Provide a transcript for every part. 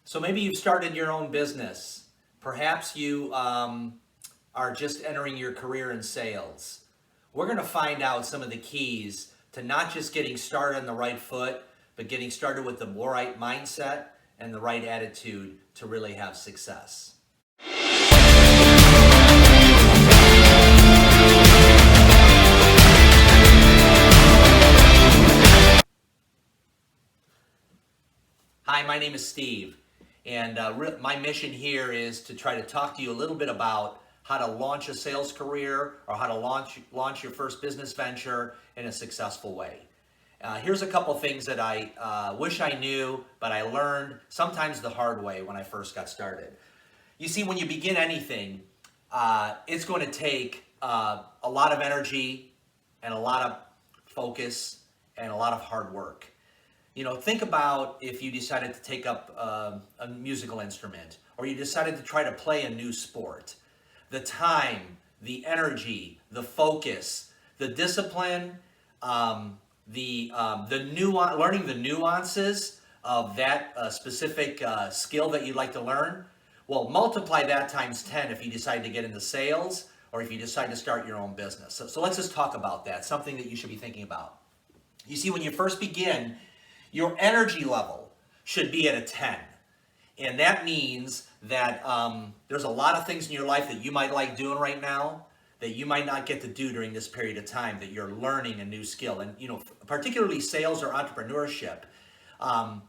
So maybe you've started your own business. Perhaps you are just entering your career in sales. We're going to find out some of the keys to not just getting started on the right foot, but getting started with the right mindset and the right attitude to really have success. Hi, my name is Steve, and my mission here is to try to talk to you a little bit about how to launch a sales career or how to launch your first business venture in a successful way. Here's a couple things that I wish I knew, but I learned sometimes the hard way when I first got started. You see, when you begin anything, it's going to take a lot of energy and a lot of focus and a lot of hard work. You know, think about if you decided to take up a musical instrument or you decided to try to play a new sport. The time, the energy, the focus, the discipline, learning the nuances of that specific skill that you'd like to learn. Well, multiply that times 10 if you decide to get into sales or if you decide to start your own business. So let's just talk about that, something that you should be thinking about. You see, when you first begin, your energy level should be at a 10. And that means that there's a lot of things in your life that you might like doing right now that you might not get to do during this period of time that you're learning a new skill. And, you know, particularly sales or entrepreneurship,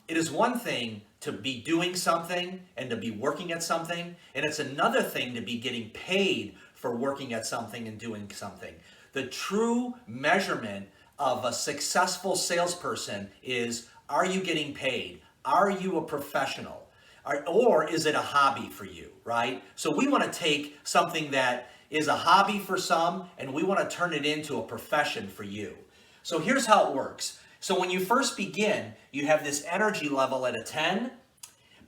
it is one thing to be doing something and to be working at something, and it's another thing to be getting paid for working at something and doing something. The true measurement of a successful salesperson is, are you getting paid? Are you a professional? Or is it a hobby for you, right? So we want to take something that is a hobby for some and we want to turn it into a profession for you. So here's how it works. So when you first begin, you have this energy level at a 10,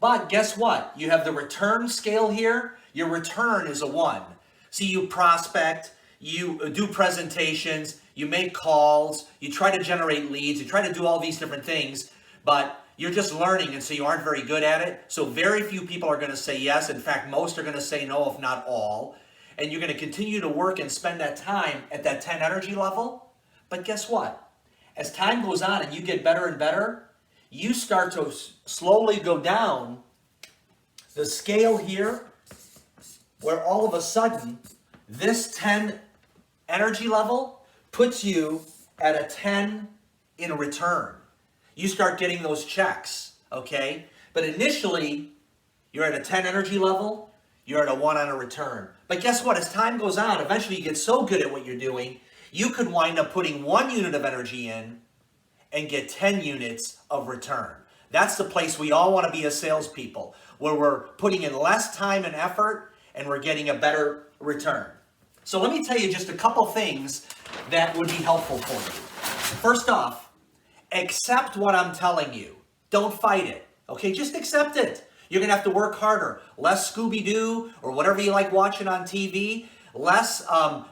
but guess what? You have the return scale here. Your return is a 1. See, you prospect, you do presentations, you make calls, you try to generate leads, you try to do all these different things, but you're just learning, and so you aren't very good at it. So very few people are going to say yes. In fact, most are going to say no, if not all. And you're going to continue to work and spend that time at that 10 energy level. But guess what? As time goes on and you get better and better, you start to slowly go down the scale here, where all of a sudden this 10 energy level puts you at a 10 in return. You start getting those checks, okay? But initially, you're at a 10 energy level, you're at a 1 on a return. But guess what? As time goes on, eventually you get so good at what you're doing, you could wind up putting 1 unit of energy in and get 10 units of return. That's the place we all want to be as salespeople, where we're putting in less time and effort and we're getting a better return. So let me tell you just a couple things that would be helpful for you. First off, accept what I'm telling you. Don't fight it, okay? Just accept it. You're gonna have to work harder. Less Scooby-Doo or whatever you like watching on TV. Less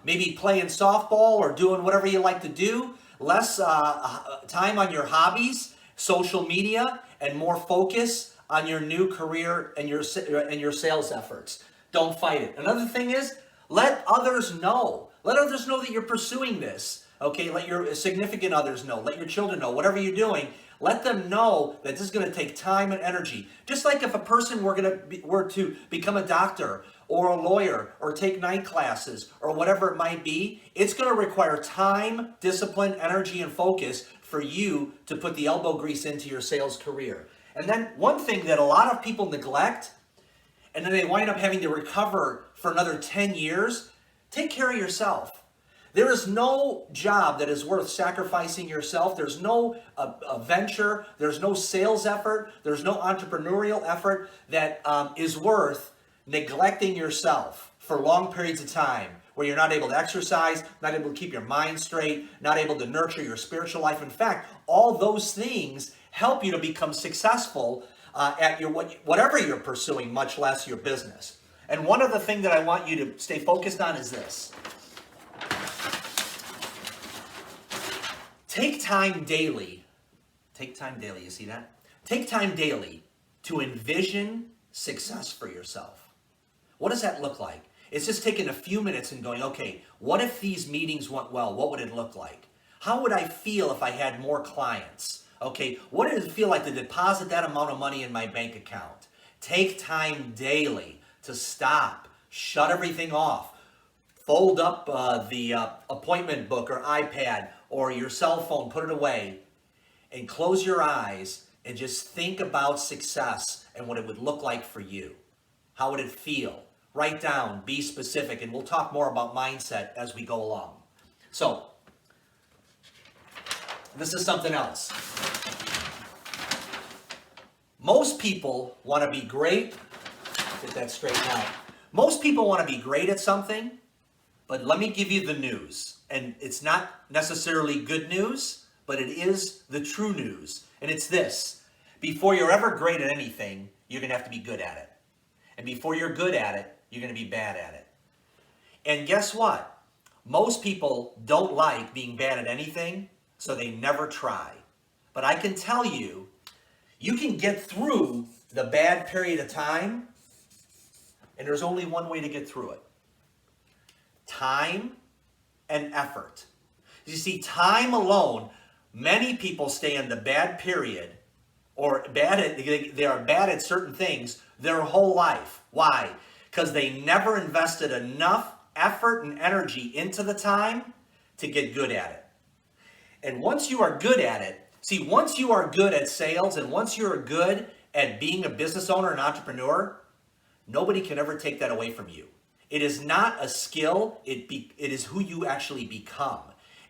maybe playing softball or doing whatever you like to do. Less time on your hobbies, social media, and more focus on your new career and your sales efforts. Don't fight it. Another thing is, let others know. Let others know that you're pursuing this. Okay, let your significant others know. Let your children know. Whatever you're doing, let them know that this is going to take time and energy. Just like if a person were to become a doctor or a lawyer or take night classes or whatever it might be, it's going to require time, discipline, energy, and focus for you to put the elbow grease into your sales career. And then one thing that a lot of people neglect, and then they wind up having to recover for another 10 years, take care of yourself. There is no job that is worth sacrificing yourself. There's no venture, there's no sales effort, there's no entrepreneurial effort that is worth neglecting yourself for long periods of time, where you're not able to exercise, not able to keep your mind straight, not able to nurture your spiritual life. In fact, all those things help you to become successful at your whatever you're pursuing, much less your business. And one other thing that I want you to stay focused on is this. Take time daily. You see that? Take time daily to envision success for yourself. What does that look like? It's just taking a few minutes and going, okay, what if these meetings went well? What would it look like? How would I feel if I had more clients? Okay, what does it feel like to deposit that amount of money in my bank account? Take time daily to stop, shut everything off, fold up the appointment book or iPad or your cell phone, put it away, and close your eyes and just think about success and what it would look like for you. How would it feel? Write down, be specific, and we'll talk more about mindset as we go along. So, this is something else. Most people want to be great. Get that straightened out. Most people want to be great at something, but let me give you the news. And it's not necessarily good news, but it is the true news. And it's this. Before you're ever great at anything, you're going to have to be good at it. And before you're good at it, you're going to be bad at it. And guess what? Most people don't like being bad at anything, so they never try. But I can tell you, you can get through the bad period of time, and there's only one way to get through it. Time and effort. You see, time alone, many people stay in the bad period or they are bad at certain things their whole life. Why? Because they never invested enough effort and energy into the time to get good at it. And once you are good at it, once you are good at sales and once you're good at being a business owner and entrepreneur, nobody can ever take that away from you. It is not a skill, it is who you actually become.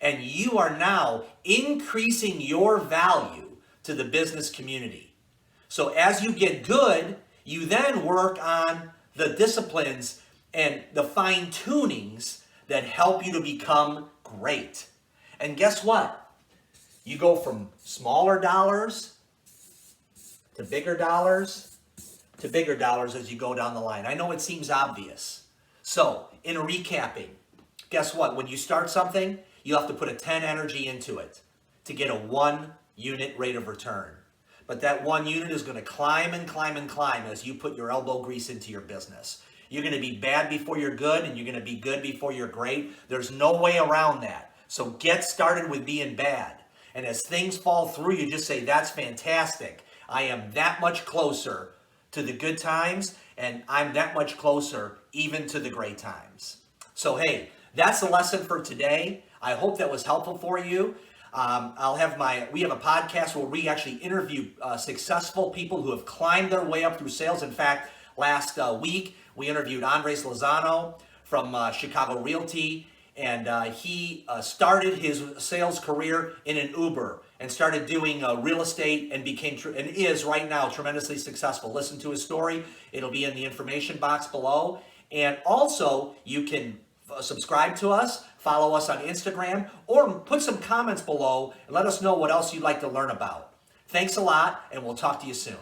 And you are now increasing your value to the business community. So as you get good, you then work on the disciplines and the fine tunings that help you to become great. And guess what? You go from smaller dollars to bigger dollars as you go down the line. I know it seems obvious. So, in recapping, guess what? When you start something, you have to put a 10 energy into it to get a 1 unit rate of return. But that 1 unit is going to climb and climb and climb as you put your elbow grease into your business. You're going to be bad before you're good, and you're going to be good before you're great. There's no way around that. So get started with being bad. And as things fall through, you just say, that's fantastic. I am that much closer to the good times, and I'm that much closer even to the great times. So hey, that's the lesson for today. I hope that was helpful for you. We have a podcast where we actually interview successful people who have climbed their way up through sales. In fact, last week we interviewed Andres Lozano from Chicago Realty, and he started his sales career in an Uber and started doing real estate and is right now tremendously successful. Listen to his story. It'll be in the information box below. And also, you can subscribe to us, follow us on Instagram, or put some comments below and let us know what else you'd like to learn about. Thanks a lot, and we'll talk to you soon.